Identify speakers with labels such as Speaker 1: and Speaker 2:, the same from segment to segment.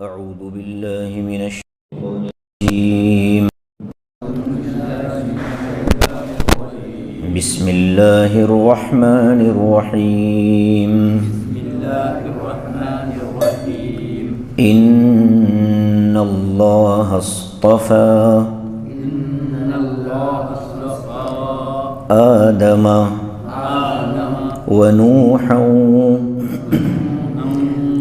Speaker 1: أعوذ بالله من الشيطان الرجيم. بسم الله الرحمن الرحيم. إن الله اصطفى آدم ونوحا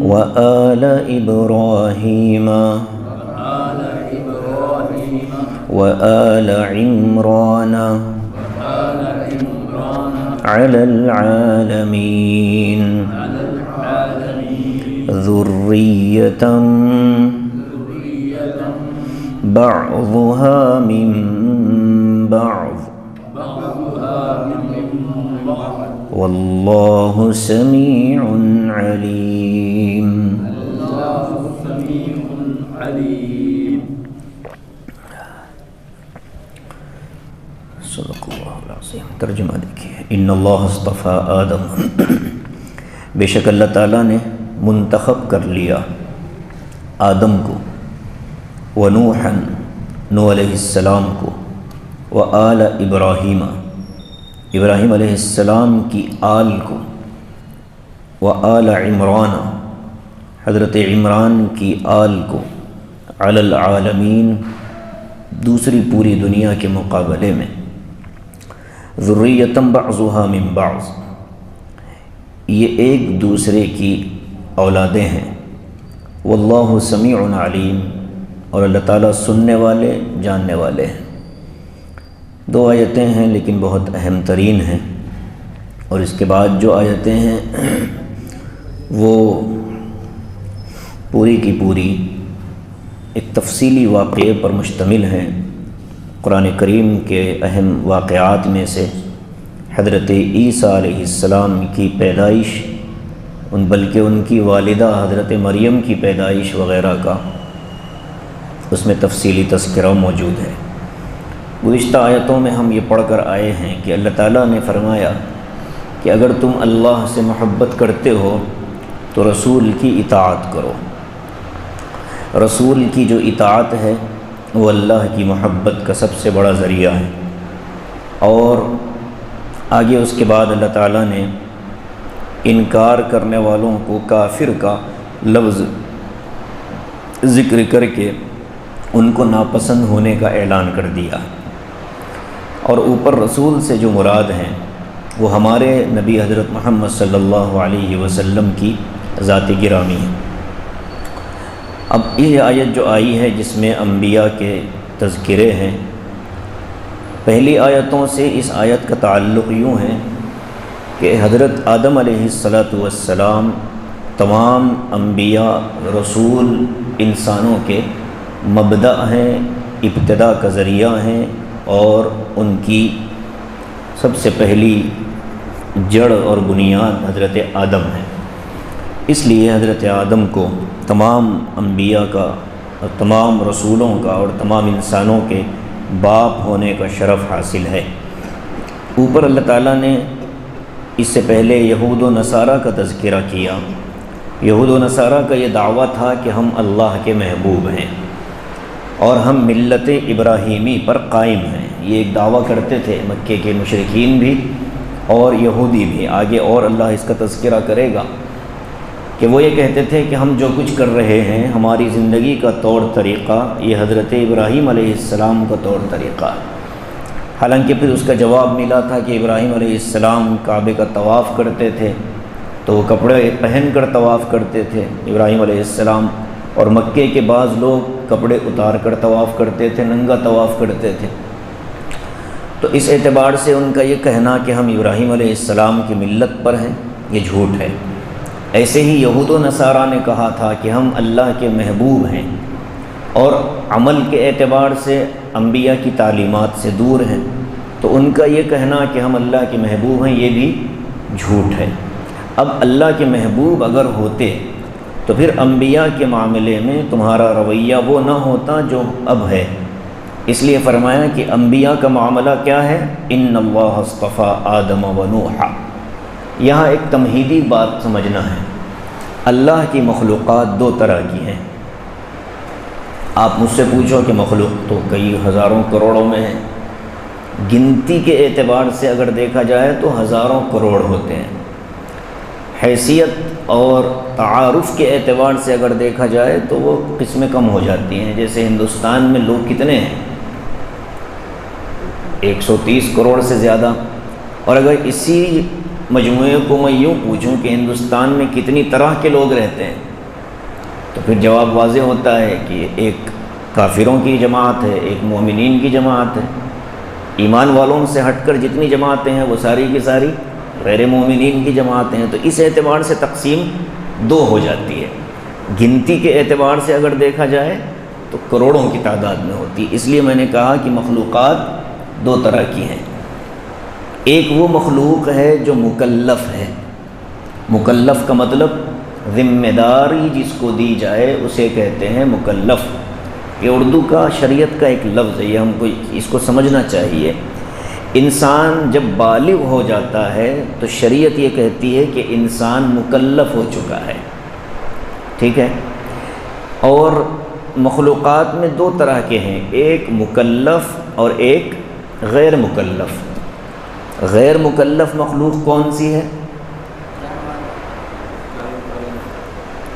Speaker 1: وآل إبراهيم وآل عمران على العالمين ذرية بعضها من بعض والله سميع عليم. صدق اللہ العظیم. ترجمہ دیکھیے. ان اللہ اصطفى آدم، بے شک اللہ تعالیٰ نے منتخب کر لیا آدم کو، ونوحا نوح علیہ السلام کو، وآل ابراہیم ابراہیم علیہ السلام کی آل کو، وآل عمران حضرت عمران کی آل کو، علی العالمین دوسری پوری دنیا کے مقابلے میں، ذریۃ بعضها من بعض یہ ایک دوسرے کی اولادیں ہیں، واللہ سمیع علیم اور اللہ تعالیٰ سننے والے جاننے والے ہیں. دو آیتیں ہیں لیکن بہت اہم ترین ہیں، اور اس کے بعد جو آیتیں ہیں وہ پوری کی پوری ایک تفصیلی واقعے پر مشتمل ہیں. قرآن کریم کے اہم واقعات میں سے حضرت عیسیٰ علیہ السلام کی پیدائش، بلکہ ان کی والدہ حضرت مریم کی پیدائش وغیرہ کا اس میں تفصیلی تذکرہ موجود ہے. گزشتہ آیتوں میں ہم یہ پڑھ کر آئے ہیں کہ اللہ تعالیٰ نے فرمایا کہ اگر تم اللہ سے محبت کرتے ہو تو رسول کی اطاعت کرو. رسول کی جو اطاعت ہے وہ اللہ کی محبت کا سب سے بڑا ذریعہ ہے. اور آگے اس کے بعد اللہ تعالیٰ نے انکار کرنے والوں کو کافر کا لفظ ذکر کر کے ان کو ناپسند ہونے کا اعلان کر دیا. اور اوپر رسول سے جو مراد ہیں وہ ہمارے نبی حضرت محمد صلی اللہ علیہ وسلم کی ذات گرامی ہے. اب یہ آیت جو آئی ہے جس میں انبیاء کے تذکرے ہیں، پہلی آیتوں سے اس آیت کا تعلق یوں ہے کہ حضرت آدم علیہ السلام تمام انبیاء رسول انسانوں کے مبدأ ہیں، ابتدا کا ذریعہ ہیں، اور ان کی سب سے پہلی جڑ اور بنیاد حضرت آدم ہے. اس لیے حضرت آدم کو تمام انبیاء کا اور تمام رسولوں کا اور تمام انسانوں کے باپ ہونے کا شرف حاصل ہے. اوپر اللہ تعالیٰ نے اس سے پہلے یہود و نصارہ کا تذکرہ کیا. یہود و نصارہ کا یہ دعویٰ تھا کہ ہم اللہ کے محبوب ہیں اور ہم ملت ابراہیمی پر قائم ہیں. یہ ایک دعویٰ کرتے تھے مکے کے مشرکین بھی اور یہودی بھی. آگے اور اللہ اس کا تذکرہ کرے گا کہ وہ یہ کہتے تھے کہ ہم جو کچھ کر رہے ہیں ہماری زندگی کا طور طریقہ یہ حضرت ابراہیم علیہ السلام کا طور طریقہ ہے. حالانکہ پھر اس کا جواب ملا تھا کہ ابراہیم علیہ السلام کعبے کا طواف کرتے تھے تو وہ کپڑے پہن کر طواف کرتے تھے ابراہیم علیہ السلام، اور مکے کے بعض لوگ کپڑے اتار کر طواف کرتے تھے، ننگا طواف کرتے تھے. تو اس اعتبار سے ان کا یہ کہنا کہ ہم ابراہیم علیہ السلام کی ملت پر ہیں یہ جھوٹ ہے. ایسے ہی یہود و نصارہ نے کہا تھا کہ ہم اللہ کے محبوب ہیں اور عمل کے اعتبار سے انبیاء کی تعلیمات سے دور ہیں. تو ان کا یہ کہنا کہ ہم اللہ کے محبوب ہیں یہ بھی جھوٹ ہے. اب اللہ کے محبوب اگر ہوتے تو پھر انبیاء کے معاملے میں تمہارا رویہ وہ نہ ہوتا جو اب ہے. اس لیے فرمایا کہ انبیاء کا معاملہ کیا ہے، ان اللہ اصطفى آدم و نوحا. یہاں ایک تمہیدی بات سمجھنا ہے. اللہ کی مخلوقات دو طرح کی ہیں. آپ مجھ سے پوچھو کہ مخلوق تو کئی ہزاروں کروڑوں میں ہے، گنتی کے اعتبار سے اگر دیکھا جائے تو ہزاروں کروڑ ہوتے ہیں، حیثیت اور تعارف کے اعتبار سے اگر دیکھا جائے تو وہ قسمیں کم ہو جاتی ہیں۔ جیسے ہندوستان میں لوگ کتنے ہیں؟ 130 کروڑ سے زیادہ، اور اگر اسی مجموعے کو میں یوں پوچھوں کہ ہندوستان میں کتنی طرح کے لوگ رہتے ہیں تو پھر جواب واضح ہوتا ہے کہ ایک کافروں کی جماعت ہے، ایک مومنین کی جماعت ہے۔ ایمان والوں سے ہٹ کر جتنی جماعتیں ہیں وہ ساری کی ساری غیر مومنین کی جماعتیں ہیں۔ تو اس اعتبار سے تقسیم دو ہو جاتی ہے۔ گنتی کے اعتبار سے اگر دیکھا جائے تو کروڑوں کی تعداد میں ہوتی ہے۔ اس لیے میں نے کہا کہ مخلوقات دو طرح کی ہیں۔ ایک وہ مخلوق ہے جو مکلف ہے، مکلف کا مطلب ذمہ داری جس کو دی جائے اسے کہتے ہیں مکلف۔ یہ اردو کا شریعت کا ایک لفظ ہے، یہ ہم کو اس کو سمجھنا چاہیے۔ انسان جب بالغ ہو جاتا ہے تو شریعت یہ کہتی ہے کہ انسان مکلف ہو چکا ہے، ٹھیک ہے۔ اور مخلوقات میں دو طرح کے ہیں، ایک مکلف اور ایک غیر مکلف۔ غیر مکلف مخلوق کون سی ہے؟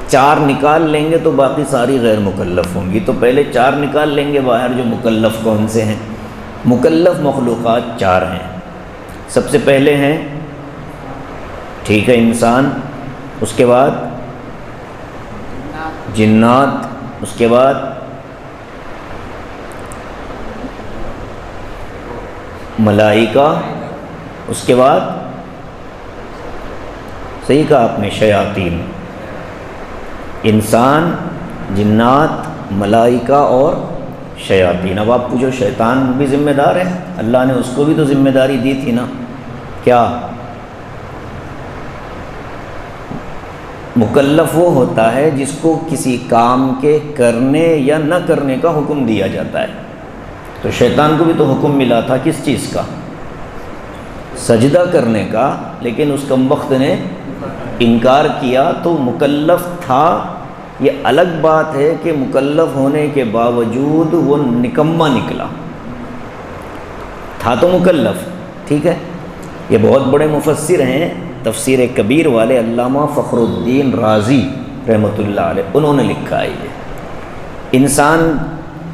Speaker 1: چار نکال لیں گے تو باقی ساری غیر مکلف ہوں گی، تو پہلے چار نکال لیں گے باہر جو مکلف کون سے ہیں۔ مکلف مخلوقات چار ہیں۔ سب سے پہلے ہیں، ٹھیک ہے، انسان، اس کے بعد جنات، اس کے بعد ملائکہ، اس کے بعد صحیح کہا آپ نے شیاطین۔ انسان، جنات، ملائکہ اور شیاطین۔ اب آپ پوچھو شیطان بھی ذمہ دار ہے؟ اللہ نے اس کو بھی تو ذمہ داری دی تھی نا، کیا؟ مکلف وہ ہوتا ہے جس کو کسی کام کے کرنے یا نہ کرنے کا حکم دیا جاتا ہے۔ تو شیطان کو بھی تو حکم ملا تھا کس چیز کا؟ سجدہ کرنے کا، لیکن اس کمبخت نے انکار کیا تو مکلف تھا۔ یہ الگ بات ہے کہ مکلف ہونے کے باوجود وہ نکما نکلا، تھا تو مکلف، ٹھیک ہے۔ یہ بہت بڑے مفسر ہیں، تفسیر کبیر والے علامہ فخر الدین رازی رحمۃ اللہ علیہ، انہوں نے لکھا ہے یہ انسان،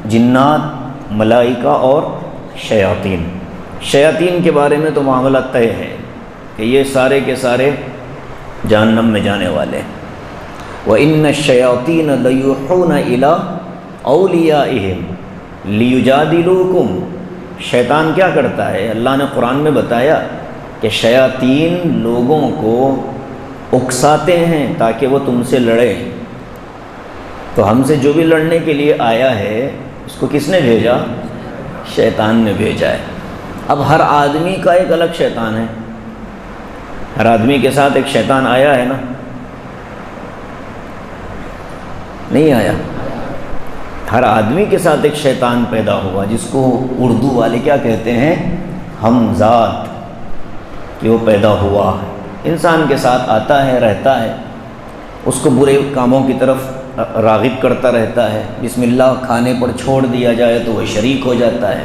Speaker 1: جنات، ملائکہ اور شیاطین۔ شیاطین کے بارے میں تو معاملہ طے ہے کہ یہ سارے کے سارے جہنم میں جانے والے ہیں۔ وَإِنَّ الشَّيَاطِينَ لَيُوحُونَ إِلَىٰ أَوْلِيَائِهِمْ لِيُجَادِلُوكُمْ۔ شیطان کیا کرتا ہے؟ اللہ نے قرآن میں بتایا کہ شیاطین لوگوں کو اکساتے ہیں تاکہ وہ تم سے لڑے۔ تو ہم سے جو بھی لڑنے کے لیے آیا ہے اس کو کس نے بھیجا؟ شیطان نے بھیجا ہے۔ اب ہر آدمی کا ایک الگ شیطان ہے، ہر آدمی کے ساتھ ایک شیطان آیا ہے نا، نہیں آیا؟ ہر آدمی کے ساتھ ایک شیطان پیدا ہوا جس کو اردو والے کیا کہتے ہیں؟ ہمزاد، کہ وہ پیدا ہوا، انسان کے ساتھ آتا ہے، رہتا ہے، اس کو برے کاموں کی طرف راغب کرتا رہتا ہے۔ بسم اللہ کھانے پر چھوڑ دیا جائے تو وہ شریک ہو جاتا ہے۔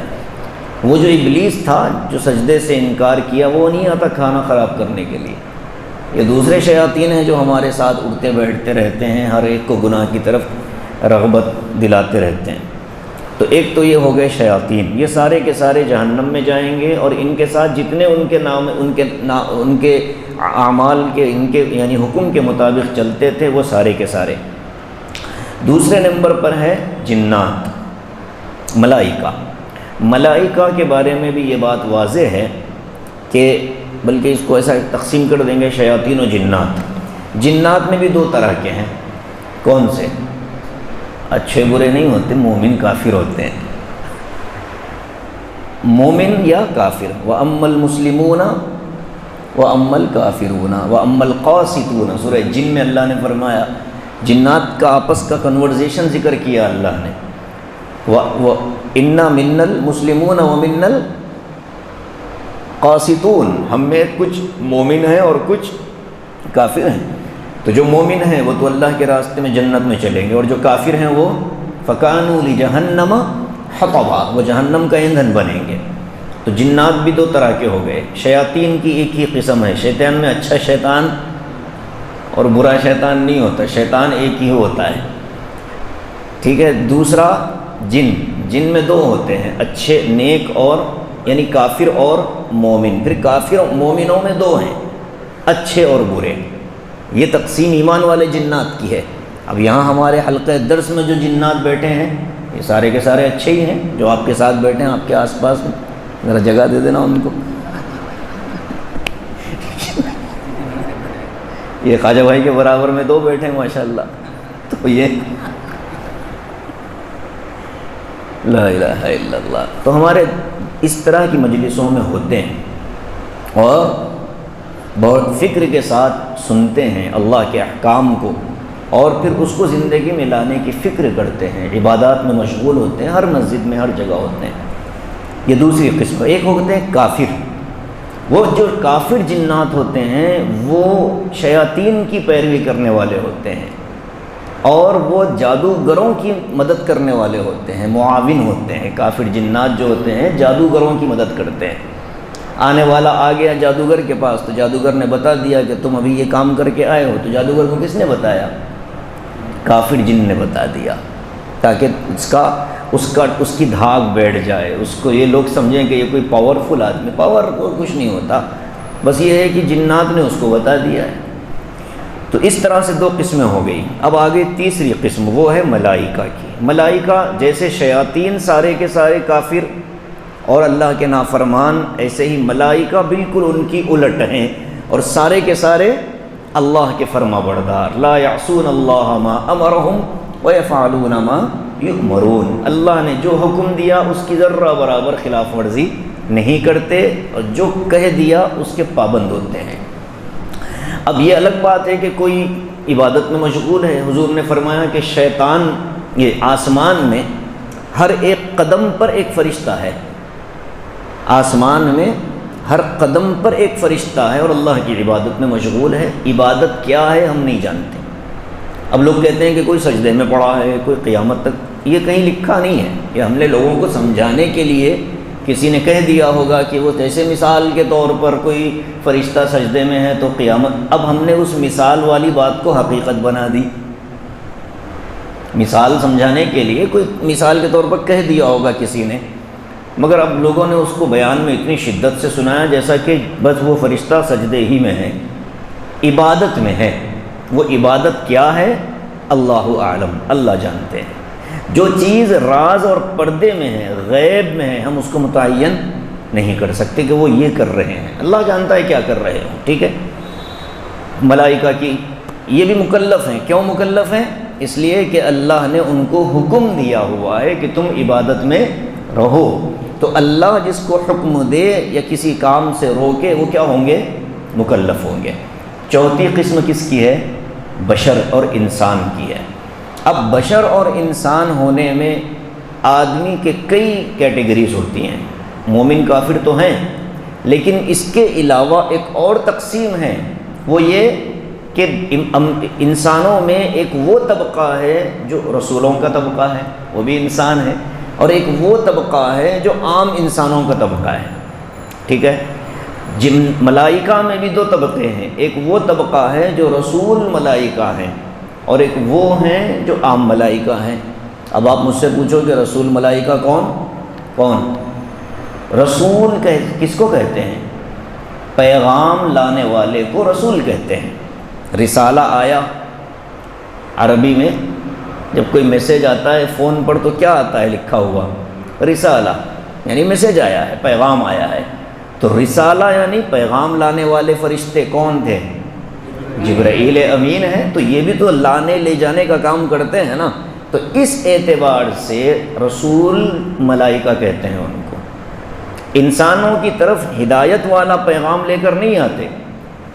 Speaker 1: وہ جو ابلیس تھا جو سجدے سے انکار کیا، وہ نہیں آتا کھانا خراب کرنے کے لیے۔ یہ دوسرے شیاطین ہیں جو ہمارے ساتھ اٹھتے بیٹھتے رہتے ہیں، ہر ایک کو گناہ کی طرف رغبت دلاتے رہتے ہیں۔ تو ایک تو یہ ہو گئے شیاطین، یہ سارے کے سارے جہنم میں جائیں گے، اور ان کے ساتھ جتنے ان کے اعمال کے ان کے یعنی حکم کے مطابق چلتے تھے وہ سارے کے سارے۔ دوسرے نمبر پر ہے جنات، ملائکہ۔ ملائکہ کے بارے میں بھی یہ بات واضح ہے کہ بلکہ اس کو ایسا تقسیم کر دیں گے شیاطین و جنات۔ جنات میں بھی دو طرح کے ہیں، کون سے؟ اچھے برے نہیں ہوتے، مومن کافر ہوتے ہیں، مومن یا کافر۔ وَأَمَّا الْمُسْلِمُونَ وَأَمَّا الْكَافِرُونَ وَأَمَّا الْقَاسِطُونَ۔ سورہ جن میں اللہ نے فرمایا، جنات کا آپس کا کنورزیشن ذکر کیا اللہ نے، وَإِنَّا مِنَّا الْمُسْلِمُونَ وَمِنَّا الْقَاسِطُونَ۔ ہم میں کچھ مومن ہیں اور کچھ کافر ہیں۔ تو جو مومن ہیں وہ تو اللہ کے راستے میں جنت میں چلیں گے، اور جو کافر ہیں وہ فَكَانُوا لِجَهَنَّمَ حَطَبًا، وہ جہنم کا ایندھن بنیں گے۔ تو جنات بھی دو طرح کے ہو گئے، شیاطین کی ایک ہی قسم ہے، شیطان میں اچھا شیطان اور برا شیطان نہیں ہوتا، شیطان ایک ہی ہوتا ہے، ٹھیک ہے۔ دوسرا جن، جن میں دو ہوتے ہیں، اچھے نیک اور یعنی کافر اور مومن، پھر کافر اور مومنوں میں دو ہیں، اچھے اور برے۔ یہ تقسیم ایمان والے جنات کی ہے۔ اب یہاں ہمارے حلقہ درس میں جو جنات بیٹھے ہیں یہ سارے کے سارے اچھے ہی ہیں، جو آپ کے ساتھ بیٹھے ہیں آپ کے آس پاس میں، ذرا جگہ دے دینا ان کو۔ یہ خواجہ بھائی کے برابر میں دو بیٹھے ہیں ماشاءاللہ، تو یہ لا الہ الا اللہ۔ تو ہمارے اس طرح کی مجلسوں میں ہوتے ہیں اور بہت فکر کے ساتھ سنتے ہیں اللہ کے احکام کو، اور پھر اس کو زندگی میں لانے کی فکر کرتے ہیں، عبادات میں مشغول ہوتے ہیں، ہر مسجد میں ہر جگہ ہوتے ہیں۔ یہ دوسری قسم۔ ایک ہوتے ہیں کافر، وہ جو کافر جنات ہوتے ہیں وہ شیاطین کی پیروی کرنے والے ہوتے ہیں، اور وہ جادوگروں کی مدد کرنے والے ہوتے ہیں، معاون ہوتے ہیں۔ کافر جنات جو ہوتے ہیں جادوگروں کی مدد کرتے ہیں۔ آنے والا آ گیا جادوگر کے پاس تو جادوگر نے بتا دیا کہ تم ابھی یہ کام کر کے آئے ہو، تو جادوگر کو کس نے بتایا؟ کافر جن نے بتا دیا، تاکہ اس کی دھاگ بیٹھ جائے، اس کو یہ لوگ سمجھیں کہ یہ کوئی پاورفل آدمی، پاور کچھ نہیں ہوتا، بس یہ ہے کہ جنات نے اس کو بتا دیا ہے۔ تو اس طرح سے دو قسمیں ہو گئی۔ اب آگے تیسری قسم، وہ ہے ملائکہ کی۔ ملائکہ جیسے شیاطین سارے کے سارے کافر اور اللہ کے نافرمان، ایسے ہی ملائکہ بالکل ان کی الٹ ہیں، اور سارے کے سارے اللہ کے فرما بردار۔ لا یعصون اللہ ما امرہم ویفعلون ما یؤمرون، اللہ نے جو حکم دیا اس کی ذرہ برابر خلاف ورزی نہیں کرتے، اور جو کہہ دیا اس کے پابند ہوتے ہیں۔ اب یہ الگ بات ہے کہ کوئی عبادت میں مشغول ہے۔ حضور نے فرمایا کہ شیطان یہ آسمان میں ہر ایک قدم پر ایک فرشتہ ہے، آسمان میں ہر قدم پر ایک فرشتہ ہے، اور اللہ کی عبادت میں مشغول ہے۔ عبادت کیا ہے ہم نہیں جانتے۔ اب لوگ کہتے ہیں کہ کوئی سجدے میں پڑا ہے، کوئی قیامت تک، یہ کہیں لکھا نہیں ہے، یہ ہم نے لوگوں کو سمجھانے کے لیے کسی نے کہہ دیا ہوگا کہ وہ جیسے مثال کے طور پر کوئی فرشتہ سجدے میں ہے تو قیامت۔ اب ہم نے اس مثال والی بات کو حقیقت بنا دی، مثال سمجھانے کے لیے کوئی مثال کے طور پر کہہ دیا ہوگا کسی نے، مگر اب لوگوں نے اس کو بیان میں اتنی شدت سے سنایا جیسا کہ بس وہ فرشتہ سجدے ہی میں ہے، عبادت میں ہے۔ وہ عبادت کیا ہے اللہ اعلم، اللہ جانتے ہیں۔ جو چیز راز اور پردے میں ہے، غیب میں ہے، ہم اس کو متعین نہیں کر سکتے کہ وہ یہ کر رہے ہیں، اللہ جانتا ہے کیا کر رہے ہیں، ٹھیک ہے۔ ملائکہ کی یہ بھی مکلف ہیں، کیوں مکلف ہیں؟ اس لیے کہ اللہ نے ان کو حکم دیا ہوا ہے کہ تم عبادت میں رہو، تو اللہ جس کو حکم دے یا کسی کام سے روکے وہ کیا ہوں گے؟ مکلف ہوں گے۔ چوتھی قسم کس کی ہے؟ بشر اور انسان کی ہے۔ اب بشر اور انسان ہونے میں آدمی کے کئی کیٹیگریز ہوتی ہیں، مومن کافر تو ہیں، لیکن اس کے علاوہ ایک اور تقسیم ہے، وہ یہ کہ انسانوں میں ایک وہ طبقہ ہے جو رسولوں کا طبقہ ہے، وہ بھی انسان ہے، اور ایک وہ طبقہ ہے جو عام انسانوں کا طبقہ ہے، ٹھیک ہے۔ ملائکہ میں بھی دو طبقے ہیں، ایک وہ طبقہ ہے جو رسول ملائکہ ہیں، اور ایک وہ ہیں جو عام ملائکہ ہیں۔ اب آپ مجھ سے پوچھو کہ رسول ملائکہ کون؟ رسول کس کو کہتے ہیں؟ پیغام لانے والے کو رسول کہتے ہیں۔ رسالہ آیا عربی میں، جب کوئی میسیج آتا ہے فون پر تو کیا آتا ہے لکھا ہوا؟ رسالہ، یعنی میسیج آیا ہے، پیغام آیا ہے۔ تو رسالہ یعنی پیغام لانے والے فرشتے کون تھے؟ جبرائیل امین ہے، تو یہ بھی تو لانے لے جانے کا کام کرتے ہیں نا، تو اس اعتبار سے رسول ملائکہ کہتے ہیں ان کو۔ انسانوں کی طرف ہدایت والا پیغام لے کر نہیں آتے،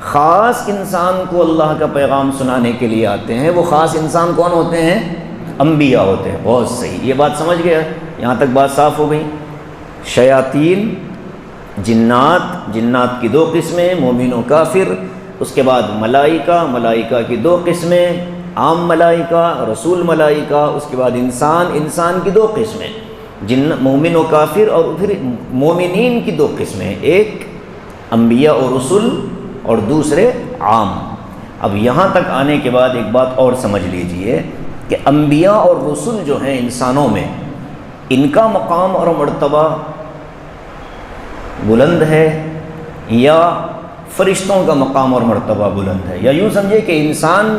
Speaker 1: خاص انسان کو اللہ کا پیغام سنانے کے لیے آتے ہیں۔ وہ خاص انسان کون ہوتے ہیں؟ انبیاء ہوتے ہیں۔ بہت صحیح، یہ بات سمجھ گیا، یہاں تک بات صاف ہو گئی۔ شیاطین، جنات کی دو قسمیں، مومن و کافر، اس کے بعد ملائکہ کی دو قسمیں، عام ملائکہ، رسول ملائکہ، اس کے بعد انسان کی دو قسمیں، جن مومن و کافر، اور پھر مومنین کی دو قسمیں، ایک انبیاء و رسول اور دوسرے عام۔ اب یہاں تک آنے کے بعد ایک بات اور سمجھ لیجئے کہ انبیاء اور رسول جو ہیں انسانوں میں، ان کا مقام اور مرتبہ بلند ہے یا فرشتوں کا مقام اور مرتبہ بلند ہے، یا یوں سمجھے کہ انسان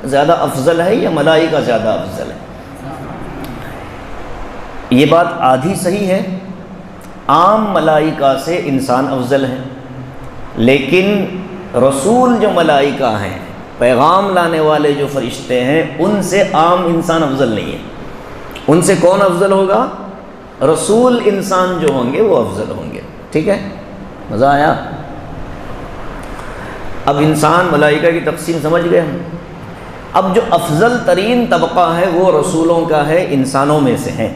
Speaker 1: زیادہ افضل ہے یا ملائکہ زیادہ افضل ہے؟ یہ بات آدھی صحیح ہے، عام ملائکہ سے انسان افضل ہے، لیکن رسول جو ملائکہ ہیں، پیغام لانے والے جو فرشتے ہیں، ان سے عام انسان افضل نہیں ہے۔ ان سے کون افضل ہوگا؟ رسول انسان جو ہوں گے وہ افضل ہوں گے۔ ٹھیک ہے، مزہ آیا؟ اب انسان ملائکہ کی تقسیم سمجھ گئے ہم۔ اب جو افضل ترین طبقہ ہے وہ رسولوں کا ہے، انسانوں میں سے ہیں۔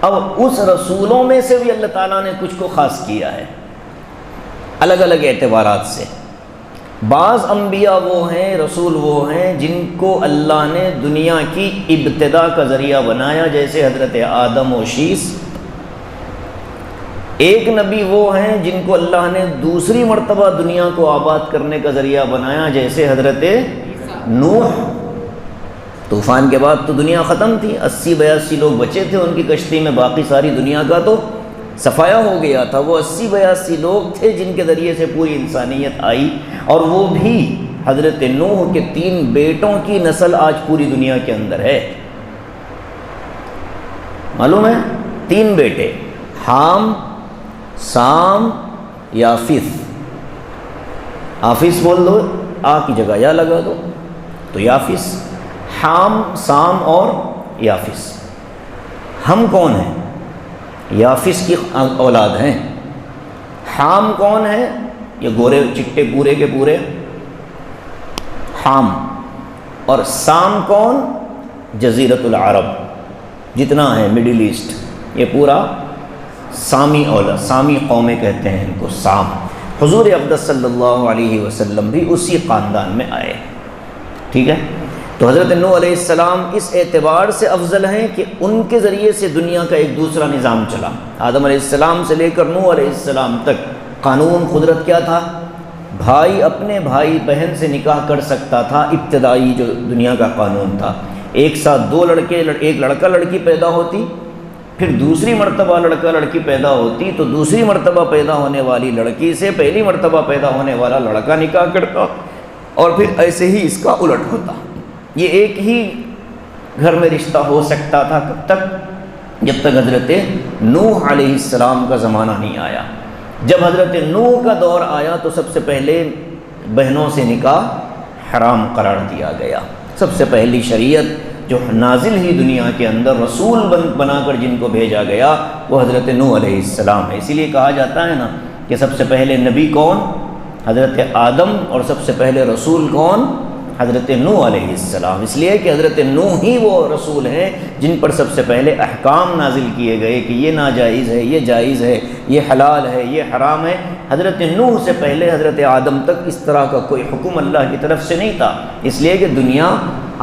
Speaker 1: اب اس رسولوں میں سے بھی اللہ تعالیٰ نے کچھ کو خاص کیا ہے الگ الگ اعتبارات سے۔ بعض انبیاء وہ ہیں، رسول وہ ہیں جن کو اللہ نے دنیا کی ابتدا کا ذریعہ بنایا، جیسے حضرت آدم و شیس۔ ایک نبی وہ ہیں جن کو اللہ نے دوسری مرتبہ دنیا کو آباد کرنے کا ذریعہ بنایا، جیسے حضرت نوح۔ طوفان کے بعد تو دنیا ختم تھی، 80-82 لوگ بچے تھے ان کی کشتی میں، باقی ساری دنیا کا تو صفایا ہو گیا تھا۔ وہ 80-82 لوگ تھے جن کے ذریعے سے پوری انسانیت آئی، اور وہ بھی حضرت نوح کے 3 بیٹوں کی نسل آج پوری دنیا کے اندر ہے۔ معلوم ہے؟ 3 بیٹے، حام، سام، یافث۔ آفس بول دو، آ کی جگہ یا لگا دو تو یافث۔ حام، سام اور یافث۔ ہم کون ہیں؟ یافث کی اولاد ہیں۔ حام کون ہے؟ یہ گورے چٹے پورے کے پورے حام۔ اور سام کون؟ جزیرۃ العرب جتنا ہے، مڈل ایسٹ، یہ پورا سامی اولاد، سامی قومیں کہتے ہیں ان کو، سام۔ حضور اقدس صلی اللہ علیہ وسلم بھی اسی خاندان میں آئے۔ ٹھیک ہے، تو حضرت نوح علیہ السلام اس اعتبار سے افضل ہیں کہ ان کے ذریعے سے دنیا کا ایک دوسرا نظام چلا۔ آدم علیہ السلام سے لے کر نوح علیہ السلام تک قانون قدرت کیا تھا؟ بھائی اپنے بھائی بہن سے نکاح کر سکتا تھا، ابتدائی جو دنیا کا قانون تھا۔ ایک ساتھ 2 لڑکے، ایک لڑکا لڑکی پیدا ہوتی، پھر دوسری مرتبہ لڑکا لڑکی پیدا ہوتی تو دوسری مرتبہ پیدا ہونے والی لڑکی سے پہلی مرتبہ پیدا ہونے والا لڑکا نکاح کرتا، اور پھر ایسے ہی اس کا الٹ ہوتا۔ یہ ایک ہی گھر میں رشتہ ہو سکتا تھا، کب تک؟ جب تک حضرت نوح علیہ السلام کا زمانہ نہیں آیا۔ جب حضرت نوح کا دور آیا تو سب سے پہلے بہنوں سے نکاح حرام قرار دیا گیا۔ سب سے پہلی شریعت جو نازل ہی دنیا کے اندر، رسول بنا کر جن کو بھیجا گیا، وہ حضرت نوح علیہ السلام ہے۔ اسی لیے کہا جاتا ہے نا کہ سب سے پہلے نبی کون؟ حضرت آدم، اور سب سے پہلے رسول کون؟ حضرت نوح علیہ السلام۔ اس لیے کہ حضرت نوح ہی وہ رسول ہیں جن پر سب سے پہلے احکام نازل کیے گئے کہ یہ ناجائز ہے، یہ جائز ہے، یہ حلال ہے، یہ حرام ہے۔ حضرت نوح سے پہلے حضرت آدم تک اس طرح کا کوئی حکم اللہ کی طرف سے نہیں تھا، اس لیے کہ دنیا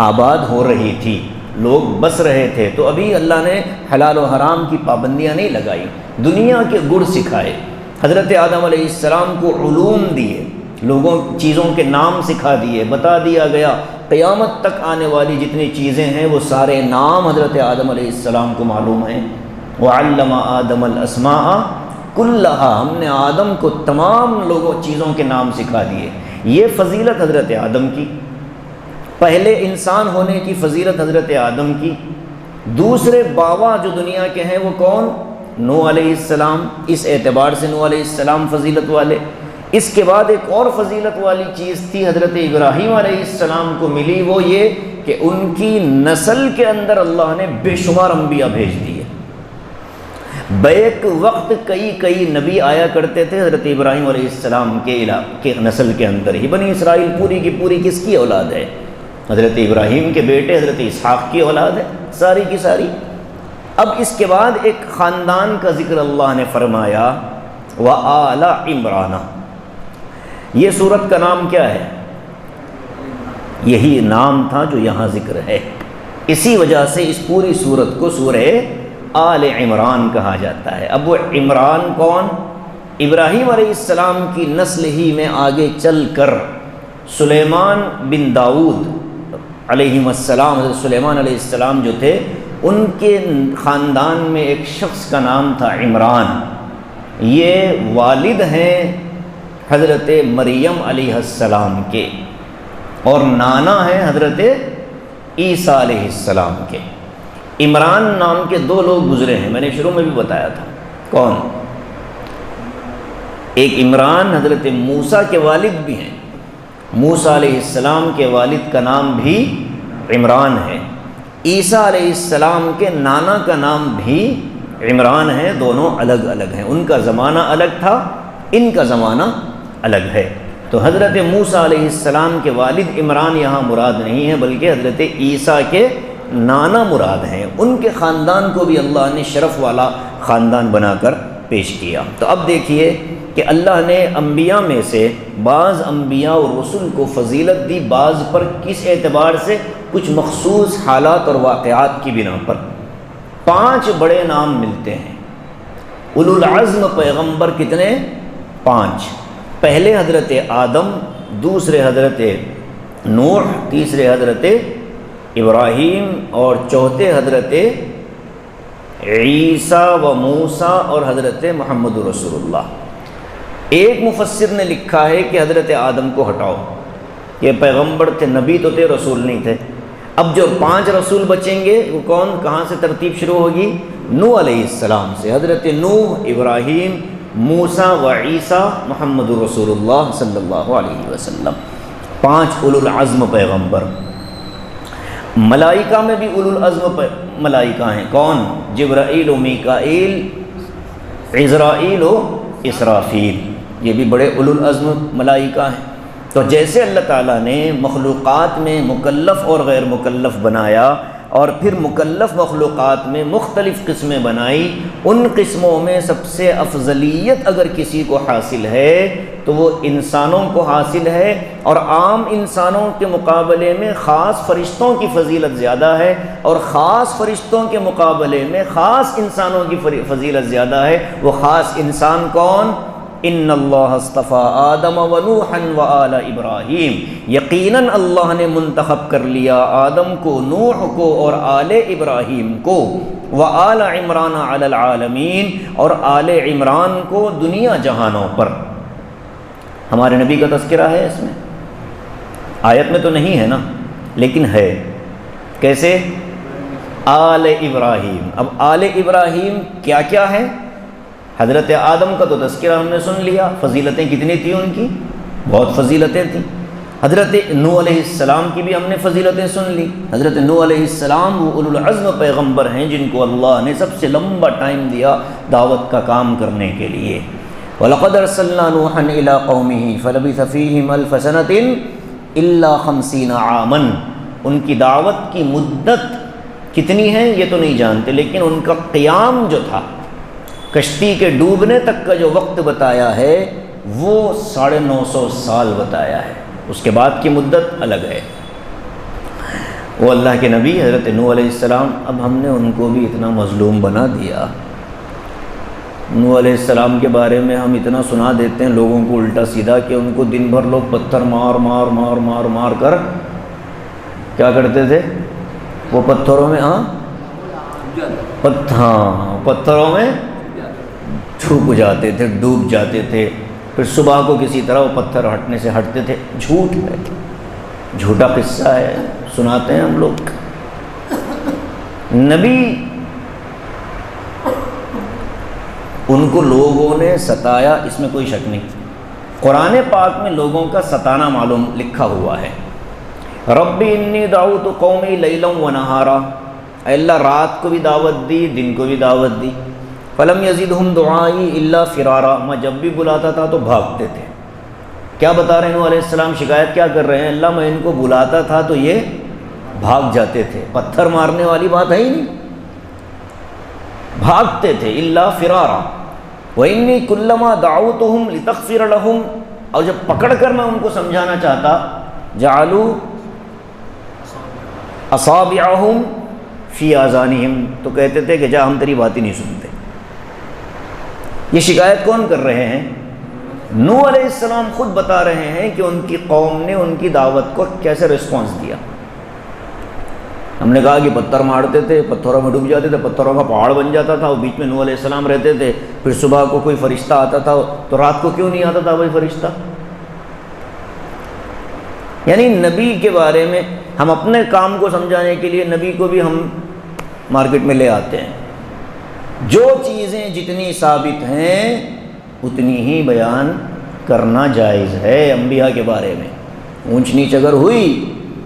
Speaker 1: آباد ہو رہی تھی، لوگ بس رہے تھے، تو ابھی اللہ نے حلال و حرام کی پابندیاں نہیں لگائی، دنیا کے گڑ سکھائے۔ حضرت آدم علیہ السلام کو علوم دیے، لوگوں چیزوں کے نام سکھا دیے، بتا دیا گیا قیامت تک آنے والی جتنی چیزیں ہیں وہ سارے نام حضرت آدم علیہ السلام کو معلوم ہیں۔ وعلم آدم الاسماء کلھا، ہم نے آدم کو تمام چیزوں کے نام سکھا دیے۔ یہ فضیلت حضرت آدم کی، پہلے انسان ہونے کی فضیلت حضرت آدم کی۔ دوسرے باوا جو دنیا کے ہیں وہ کون؟ نوح علیہ السلام، اس اعتبار سے نوح علیہ السلام فضیلت والے۔ اس کے بعد ایک اور فضیلت والی چیز تھی حضرت ابراہیم علیہ السلام کو ملی، وہ یہ کہ ان کی نسل کے اندر اللہ نے بے شمار انبیاء بھیج دیے۔ بیک وقت کئی نبی آیا کرتے تھے حضرت ابراہیم علیہ السلام کے نسل کے اندر ہی۔ بنی اسرائیل پوری کی پوری کس کی اولاد ہے؟ حضرت ابراہیم کے بیٹے حضرت اسحاق کی اولاد ہے ساری کی ساری۔ اب اس کے بعد ایک خاندان کا ذکر اللہ نے فرمایا، وَآلَ عِمْرَانَ۔ یہ سورت کا نام کیا ہے؟ یہی نام تھا جو یہاں ذکر ہے، اسی وجہ سے اس پوری سورت کو سورہ آل عمران کہا جاتا ہے۔ اب وہ عمران کون؟ ابراہیم علیہ السلام کی نسل ہی میں آگے چل کر سلیمان بن داؤد علیہ السلام، حضرت سلیمان علیہ السلام جو تھے، ان کے خاندان میں ایک شخص کا نام تھا عمران۔ یہ والد ہیں حضرت مریم علیہ السلام کے، اور نانا ہیں حضرت عیسیٰ علیہ السلام کے۔ عمران نام کے دو لوگ گزرے ہیں، میں نے شروع میں بھی بتایا تھا۔ کون؟ ایک عمران حضرت موسیٰ کے والد بھی ہیں، موسیٰ علیہ السلام کے والد کا نام بھی عمران ہے۔ عیسیٰ علیہ السلام کے نانا کا نام بھی عمران ہے، دونوں الگ الگ ہیں، ان کا زمانہ الگ تھا، ان کا زمانہ الگ ہے۔ تو حضرت موسیٰ علیہ السلام کے والد عمران یہاں مراد نہیں ہے، بلکہ حضرت عیسیٰ کے نانا مراد ہیں۔ ان کے خاندان کو بھی اللہ نے شرف والا خاندان بنا کر پیش کیا۔ تو اب دیکھیے کہ اللہ نے انبیاء میں سے بعض انبیاء اور رسل کو فضیلت دی، بعض پر کس اعتبار سے؟ کچھ مخصوص حالات اور واقعات کی بنا پر۔ 5 بڑے نام ملتے ہیں۔ اولو العزم پیغمبر کتنے؟ 5۔ پہلے حضرت آدم، دوسرے حضرت نوح، تیسرے حضرت ابراہیم، اور چوتھے حضرت عیسیٰ و موسیٰ اور حضرت محمد رسول اللہ۔ ایک مفسر نے لکھا ہے کہ حضرت آدم کو ہٹاؤ، یہ پیغمبر تھے، نبی تو تھے، رسول نہیں تھے۔ اب جو 5 رسول بچیں گے وہ کون؟ کہاں سے ترتیب شروع ہوگی؟ نوح علیہ السلام سے، حضرت نوح، ابراہیم، موسیٰ و عیسیٰ، محمد رسول اللہ صلی اللہ علیہ وسلم۔ 5 اولو العزم پیغمبر۔ ملائکہ میں بھی اولو العزم ملائکہ ہیں۔ کون؟ جبرائیل و میکائیل، عزرائیل و اسرافیل، یہ بھی بڑے اولو العزم ملائکہ ہیں۔ تو جیسے اللہ تعالیٰ نے مخلوقات میں مکلف اور غیر مکلف بنایا، اور پھر مکلف مخلوقات میں مختلف قسمیں بنائی، ان قسموں میں سب سے افضلیت اگر کسی کو حاصل ہے تو وہ انسانوں کو حاصل ہے، اور عام انسانوں کے مقابلے میں خاص فرشتوں کی فضیلت زیادہ ہے، اور خاص فرشتوں کے مقابلے میں خاص انسانوں کی فضیلت زیادہ ہے۔ وہ خاص انسان کون؟ ان اللہ اصطفیٰ آدم و نوحا و آل ابراہیم، یقیناً اللہ نے منتخب کر لیا آدم کو، نوح کو اور آل ابراہیم کو، و آل عمران علی العالمین، اور آل عمران کو دنیا جہانوں پر۔ ہمارے نبی کا تذکرہ ہے اس میں؟ آیت میں تو نہیں ہے نا، لیکن ہے۔ کیسے؟ آل ابراہیم۔ اب آل ابراہیم کیا کیا ہے؟ حضرت آدم کا تو تذکرہ ہم نے سن لیا، فضیلتیں کتنی تھیں ان کی؟ بہت فضیلتیں تھیں۔ حضرت نوح علیہ السلام کی بھی ہم نے فضیلتیں سن لی۔ حضرت نوح علیہ السلام وہ اولو العزم پیغمبر ہیں جن کو اللہ نے سب سے لمبا ٹائم دیا دعوت کا کام کرنے کے لیے۔ وَلَقَدْ أَرْسَلْنَا نُوحًا إِلَىٰ قَوْمِهِ فَلَبِثَ فِيهِمْ أَلْفَ سَنَةٍ إِلَّا 50 عَامًا۔ ان کی دعوت کی مدت کتنی ہے یہ تو نہیں جانتے، لیکن ان کا قیام جو تھا، کشتی کے ڈوبنے تک کا جو وقت بتایا ہے وہ 950 سال بتایا ہے، اس کے بعد کی مدت الگ ہے۔ وہ اللہ کے نبی حضرت نوح علیہ السلام، اب ہم نے ان کو بھی اتنا مظلوم بنا دیا۔ نوح علیہ السلام کے بارے میں ہم اتنا سنا دیتے ہیں لوگوں کو الٹا سیدھا کہ ان کو دن بھر لوگ پتھر مار مار مار مار مار کر کیا کرتے تھے؟ وہ پتھروں میں پتھروں میں چھپ جاتے تھے، ڈوب جاتے تھے، پھر صبح کو کسی طرح وہ پتھر ہٹنے سے ہٹتے تھے۔ جھوٹ ہے، جھوٹا قصہ ہے، سناتے ہیں ہم لوگ۔ نبی ان کو لوگوں نے ستایا، اس میں کوئی شک نہیں۔ قرآن پاک میں لوگوں کا ستانا معلوم لکھا ہوا ہے۔ رب انی دعوت قومی لیلا و نہارا، اے اللہ رات کو بھی دعوت دی، دن کو بھی دعوت دی۔ فلم یزدہم دعائی الا فرارا، میں جب بھی بلاتا تھا تو بھاگتے تھے۔ کیا بتا رہے ہیں نوح علیہ السلام؟ شکایت کیا کر رہے ہیں؟ اللہ میں ان کو بلاتا تھا تو یہ بھاگ جاتے تھے۔ پتھر مارنے والی بات ہے ہی نہیں، بھاگتے تھے۔ الا فرارا وانی کلما دعوتہم لتغفر لہم، اور جب پکڑ کر میں ان کو سمجھانا چاہتا، جعلوا اصابعہم فی آذانہم، تو کہتے تھے کہ جا ہم تیری بات ہی نہیں سنتے۔ یہ شکایت کون کر رہے ہیں؟ نوح علیہ السلام خود بتا رہے ہیں کہ ان کی قوم نے ان کی دعوت کو کیسے رسپانس دیا۔ ہم نے کہا کہ پتھر مارتے تھے، پتھروں میں ڈوب جاتے تھے، پتھروں کا پہاڑ بن جاتا تھا، اور بیچ میں نوح علیہ السلام رہتے تھے، پھر صبح کو کوئی فرشتہ آتا تھا، تو رات کو کیوں نہیں آتا تھا وہی فرشتہ؟ یعنی نبی کے بارے میں ہم اپنے کام کو سمجھانے کے لیے نبی کو بھی ہم مارکیٹ میں لے آتے ہیں۔ جو چیزیں جتنی ثابت ہیں اتنی ہی بیان کرنا جائز ہے۔ انبیاء کے بارے میں اونچ نیچ اگر ہوئی،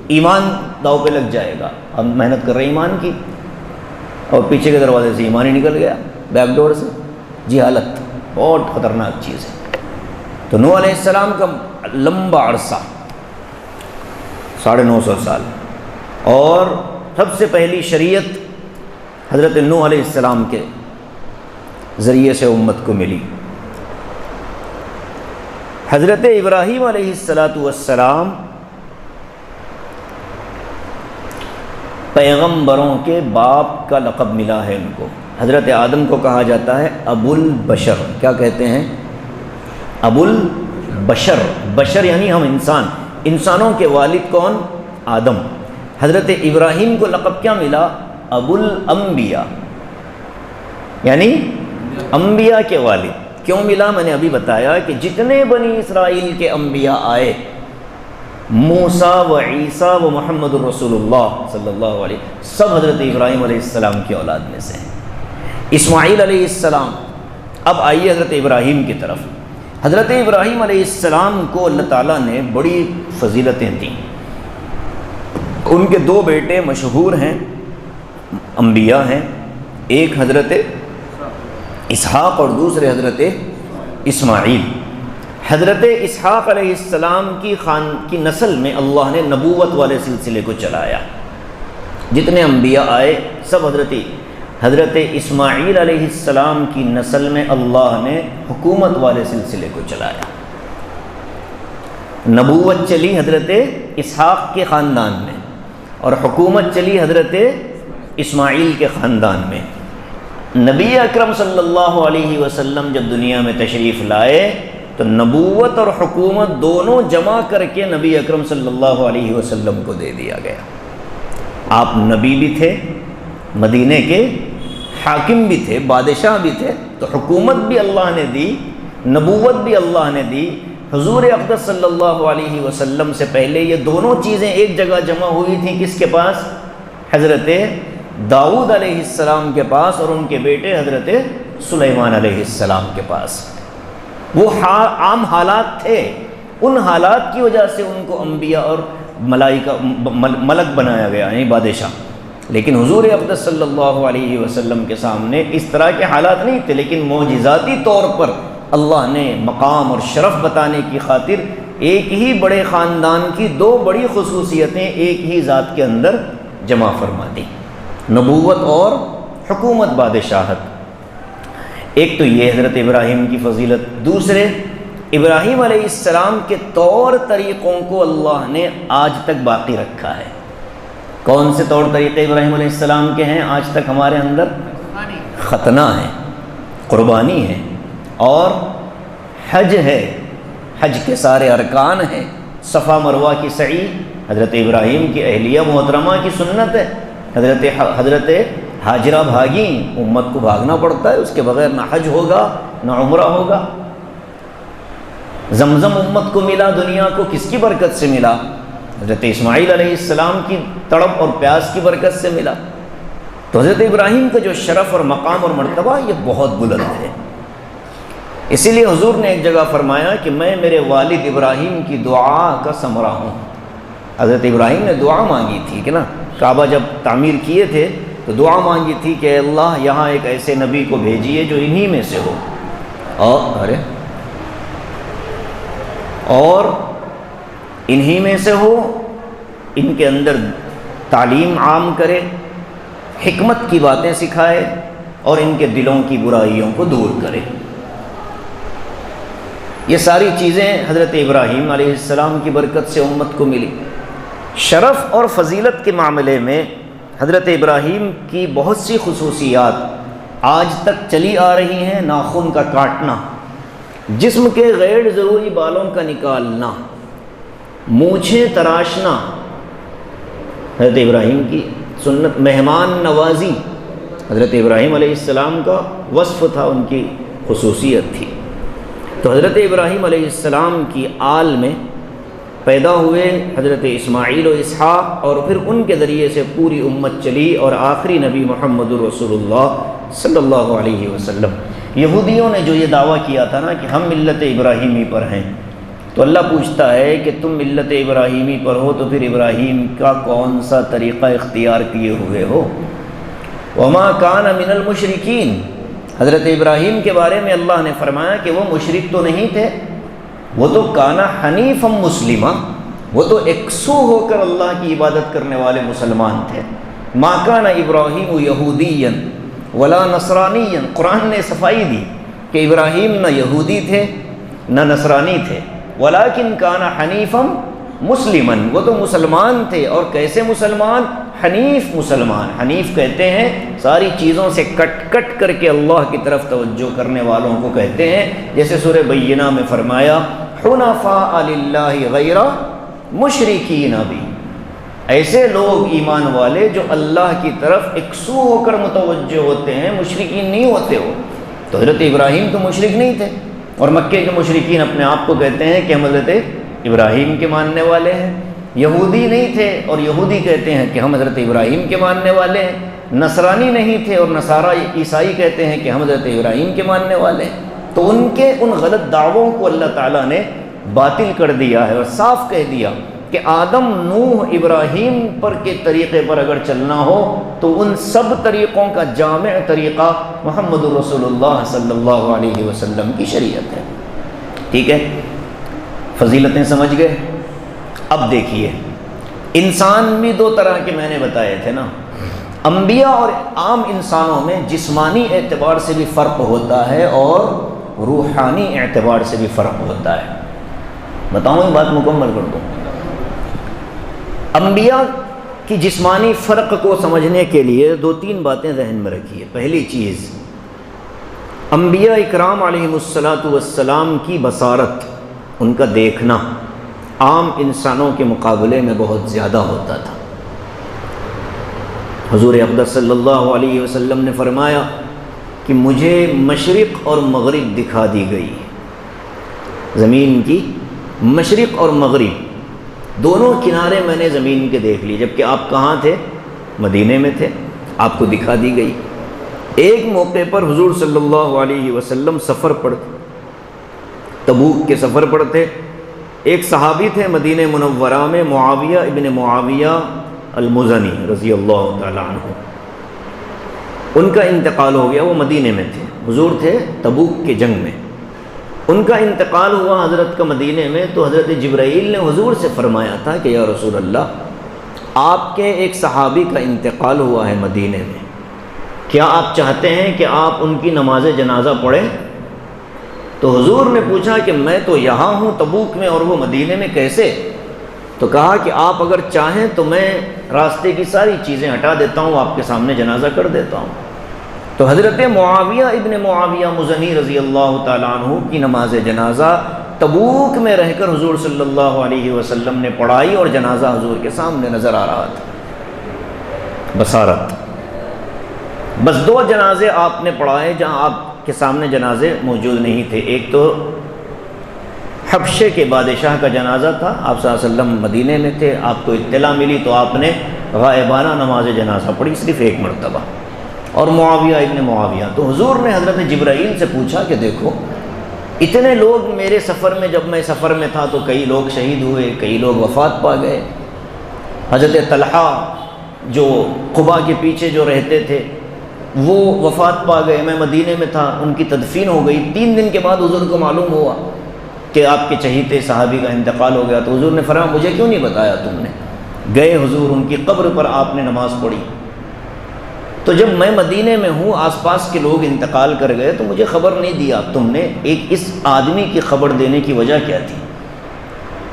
Speaker 1: ایمان داؤ پہ لگ جائے گا۔ ہم محنت کر رہے ہیں ایمان کی، اور پیچھے کے دروازے سے ایمان ہی نکل گیا، بیک ڈور سے، جہالت بہت خطرناک چیز ہے۔ تو نوح علیہ السلام کا لمبا عرصہ 950 سال، اور سب سے پہلی شریعت حضرت نوح علیہ السلام کے ذریعے سے امت کو ملی۔ حضرت ابراہیم علیہ السلام پیغمبروں کے باپ کا لقب ملا ہے ان کو۔ حضرت آدم کو کہا جاتا ہے ابو البشر۔ کیا کہتے ہیں؟ ابو البشر۔ بشر یعنی ہم انسان، انسانوں کے والد کون؟ آدم۔ حضرت ابراہیم کو لقب کیا ملا؟ ابو الانبیاء، یعنی انبیاء کے والد۔ کیوں ملا؟ میں نے ابھی بتایا کہ جتنے بنی اسرائیل کے انبیاء آئے، موسیٰ و عیسیٰ و محمد الرسول اللہ صلی اللہ علیہ وسلم، سب حضرت ابراہیم علیہ السلام کی اولاد میں سے ہیں۔ اسماعیل علیہ السلام۔ اب آئیے حضرت ابراہیم کی طرف۔ حضرت ابراہیم علیہ السلام کو اللہ تعالیٰ نے بڑی فضیلتیں دیں۔ ان کے 2 بیٹے مشہور ہیں، انبیاء ہیں، ایک حضرت اسحاق اور دوسرے حضرت اسماعیل۔ حضرت اسحاق علیہ السلام کی نسل میں اللہ نے نبوت والے سلسلے کو چلایا۔ جتنے انبیاء آئے سب حضرت اسماعیل علیہ السلام کی نسل میں اللہ نے حکومت والے سلسلے کو چلایا۔ نبوت چلی حضرت اسحاق کے خاندان میں، اور حکومت چلی حضرت اسماعیل کے خاندان میں۔ نبی اکرم صلی اللہ علیہ وسلم جب دنیا میں تشریف لائے تو نبوت اور حکومت دونوں جمع کر کے نبی اکرم صلی اللہ علیہ وسلم کو دے دیا گیا۔ آپ نبی بھی تھے، مدینے کے حاکم بھی تھے، بادشاہ بھی تھے، تو حکومت بھی اللہ نے دی، نبوت بھی اللہ نے دی۔ حضور اقدس صلی اللہ علیہ وسلم سے پہلے یہ دونوں چیزیں ایک جگہ جمع ہوئی تھیں، کس کے پاس؟ حضرت داؤد علیہ السلام کے پاس، اور ان کے بیٹے حضرت سلیمان علیہ السلام کے پاس۔ وہ عام حالات تھے، ان حالات کی وجہ سے ان کو انبیاء اور ملک بنایا گیا، یعنی بادشاہ۔ لیکن حضور اقدس صلی اللہ علیہ وسلم کے سامنے اس طرح کے حالات نہیں تھے، لیکن معجزاتی طور پر اللہ نے مقام اور شرف بتانے کی خاطر ایک ہی بڑے خاندان کی 2 بڑی خصوصیتیں ایک ہی ذات کے اندر جمع فرما دی، نبوت اور حکومت، بادشاہت۔ ایک تو یہ حضرت ابراہیم کی فضیلت، دوسرے ابراہیم علیہ السلام کے طور طریقوں کو اللہ نے آج تک باقی رکھا ہے۔ کون سے طور طریقے ابراہیم علیہ السلام کے ہیں آج تک ہمارے اندر؟ ختنہ ہے، قربانی ہے، اور حج ہے، حج کے سارے ارکان ہیں، صفا مروہ کی سعی حضرت ابراہیم کی اہلیہ محترمہ کی سنت ہے۔ حضرت ہاجرہ بھاگیں، امت کو بھاگنا پڑتا ہے، اس کے بغیر نہ حج ہوگا نہ عمرہ ہوگا۔ زمزم امت کو ملا دنیا کو کس کی برکت سے ملا؟ حضرت اسماعیل علیہ السلام کی تڑپ اور پیاس کی برکت سے ملا۔ تو حضرت ابراہیم کا جو شرف اور مقام اور مرتبہ یہ بہت بلند ہے۔ اسی لیے حضور نے ایک جگہ فرمایا کہ میں میرے والد ابراہیم کی دعا کا ثمرہ ہوں۔ حضرت ابراہیم نے دعا مانگی تھی کہ نا، کعبہ جب تعمیر کیے تھے تو دعا مانگی تھی کہ اے اللہ یہاں ایک ایسے نبی کو بھیجیے جو انہی میں سے ہو، اور انہی میں سے ہو، ان کے اندر تعلیم عام کرے، حکمت کی باتیں سکھائے، اور ان کے دلوں کی برائیوں کو دور کرے۔ یہ ساری چیزیں حضرت ابراہیم علیہ السلام کی برکت سے امت کو ملی۔ شرف اور فضیلت کے معاملے میں حضرت ابراہیم کی بہت سی خصوصیات آج تک چلی آ رہی ہیں۔ ناخن کا کاٹنا، جسم کے غیر ضروری بالوں کا نکالنا، مونچھیں تراشنا حضرت ابراہیم کی سنت، مہمان نوازی حضرت ابراہیم علیہ السلام کا وصف تھا، ان کی خصوصیت تھی۔ تو حضرت ابراہیم علیہ السلام کی آل میں پیدا ہوئے حضرت اسماعیل و اسحاق، اور پھر ان کے ذریعے سے پوری امت چلی، اور آخری نبی محمد رسول اللہ صلی اللہ علیہ وسلم۔ یہودیوں نے جو یہ دعویٰ کیا تھا نا کہ ہم ملت ابراہیمی پر ہیں، تو اللہ پوچھتا ہے کہ تم ملت ابراہیمی پر ہو تو پھر ابراہیم کا کون سا طریقہ اختیار کیے ہوئے ہو؟ وما کان من المشرکین، حضرت ابراہیم کے بارے میں اللہ نے فرمایا کہ وہ مشرک تو نہیں تھے، وہ تو کانا حنیفا مسلمہ، وہ تو یکسو ہو کر اللہ کی عبادت کرنے والے مسلمان تھے۔ ما کان ابراہیم یہودیا ولا نصرانیا، قرآن نے صفائی دی کہ ابراہیم نہ یہودی تھے نہ نصرانی تھے، ولیکن کان حنیفا مسلما، وہ تو مسلمان تھے۔ اور کیسے مسلمان؟ حنیف مسلمان۔ حنیف کہتے ہیں ساری چیزوں سے کٹ کر کے اللہ کی طرف توجہ کرنے والوں کو کہتے ہیں، جیسے سورہ بینہ میں فرمایا حنفاء للہ غیر مشرکین بھی، ایسے لوگ ایمان والے جو اللہ کی طرف یکسو ہو کر متوجہ ہوتے ہیں، مشرکین نہیں ہوتے ہو۔ تو حضرت ابراہیم تو مشرک نہیں تھے، اور مکے کے مشرکین اپنے آپ کو کہتے ہیں کہ ہم حضرت ابراہیم کے ماننے والے ہیں۔ یہودی نہیں تھے، اور یہودی کہتے ہیں کہ ہم حضرت ابراہیم کے ماننے والے ہیں۔ نصرانی نہیں تھے، اور نصارہ عیسائی کہتے ہیں کہ ہم حضرت ابراہیم کے ماننے والے ہیں۔ تو ان کے ان غلط دعووں کو اللہ تعالیٰ نے باطل کر دیا ہے، اور صاف کہہ دیا کہ آدم، نوح، ابراہیم پر کے طریقے پر اگر چلنا ہو تو ان سب طریقوں کا جامع طریقہ محمد رسول اللہ صلی اللہ علیہ وسلم کی شریعت ہے۔ ٹھیک ہے، فضیلتیں سمجھ گئے؟ اب دیکھیے، انسان بھی دو طرح کے میں نے بتائے تھے نا، انبیاء اور عام انسانوں میں جسمانی اعتبار سے بھی فرق ہوتا ہے اور روحانی اعتبار سے بھی فرق ہوتا ہے۔ بتاؤں یہ بات مکمل کر دوں۔ انبیاء کی جسمانی فرق کو سمجھنے کے لیے دو تین باتیں ذہن میں رکھیے۔ پہلی چیز، انبیاء اکرام علیہم الصلاۃ والسلام کی بصارت، ان کا دیکھنا عام انسانوں کے مقابلے میں بہت زیادہ ہوتا تھا۔ حضور اقدس صلی اللہ علیہ وسلم نے فرمایا کہ مجھے مشرق اور مغرب دکھا دی گئی، زمین کی مشرق اور مغرب دونوں کنارے میں نے زمین کے دیکھ لی، جبکہ آپ کہاں تھے؟ مدینے میں تھے، آپ کو دکھا دی گئی۔ ایک موقع پر حضور صلی اللہ علیہ وسلم سفر پر، تبوک کے سفر پر تھے۔ ایک صحابی تھے مدینہ منورہ میں، معاویہ ابن معاویہ المزنی رضی اللہ تعالیٰ عنہ، ان کا انتقال ہو گیا۔ وہ مدینے میں تھے، حضور تھے تبوک کے جنگ میں، ان کا انتقال ہوا حضرت کا مدینے میں۔ تو حضرت جبرائیل نے حضور سے فرمایا تھا کہ یا رسول اللہ، آپ کے ایک صحابی کا انتقال ہوا ہے مدینے میں، کیا آپ چاہتے ہیں کہ آپ ان کی نماز جنازہ پڑھیں؟ تو حضور نے پوچھا کہ میں تو یہاں ہوں تبوک میں اور وہ مدینے میں، کیسے؟ تو کہا کہ آپ اگر چاہیں تو میں راستے کی ساری چیزیں ہٹا دیتا ہوں، آپ کے سامنے جنازہ کر دیتا ہوں۔ تو حضرت معاویہ ابن معاویہ مزنی رضی اللہ تعالیٰ عنہ کی نماز جنازہ تبوک میں رہ کر حضور صلی اللہ علیہ وسلم نے پڑھائی، اور جنازہ حضور کے سامنے نظر آ رہا تھا۔ بصارت، بس دو جنازے آپ نے پڑھائے جہاں آپ کے سامنے جنازے موجود نہیں تھے۔ ایک تو حبشے کے بادشاہ کا جنازہ تھا، آپ صلی اللہ علیہ وسلم مدینے میں تھے، آپ کو اطلاع ملی تو آپ نے غائبانہ نماز جنازہ پڑھی صرف ایک مرتبہ، اور معاویہ ابن معاویہ۔ تو حضور نے حضرت جبرائیل سے پوچھا کہ دیکھو، اتنے لوگ میرے سفر میں، جب میں سفر میں تھا تو کئی لوگ شہید ہوئے، کئی لوگ وفات پا گئے۔ حضرت طلحہ جو قباء کے پیچھے جو رہتے تھے وہ وفات پا گئے، میں مدینے میں تھا، ان کی تدفین ہو گئی۔ 3 دن کے بعد حضور کو معلوم ہوا کہ آپ کے چہیتے صحابی کا انتقال ہو گیا۔ تو حضور نے فرمایا مجھے کیوں نہیں بتایا تم نے؟ گئے حضور، ان کی قبر پر آپ نے نماز پڑھی۔ تو جب میں مدینے میں ہوں، آس پاس کے لوگ انتقال کر گئے تو مجھے خبر نہیں دیا تم نے، ایک اس آدمی کی خبر دینے کی وجہ کیا تھی؟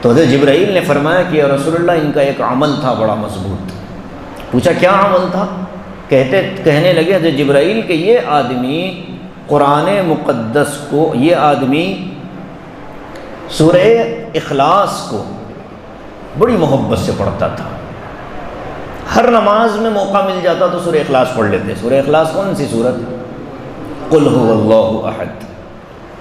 Speaker 1: تو حضرت جبرائیل نے فرمایا کہ یا رسول اللہ ان کا ایک عمل تھا بڑا مضبوط۔ پوچھا کیا عمل تھا؟ کہنے لگے حضرت جبرائیل کہ یہ آدمی قرآن مقدس کو، یہ آدمی سورہ اخلاص کو بڑی محبت سے پڑھتا تھا۔ ہر نماز میں موقع مل جاتا تو سورہ اخلاص پڑھ لیتے۔ سورہ اخلاص کون سی سورت؟ قل هو اللہ احد۔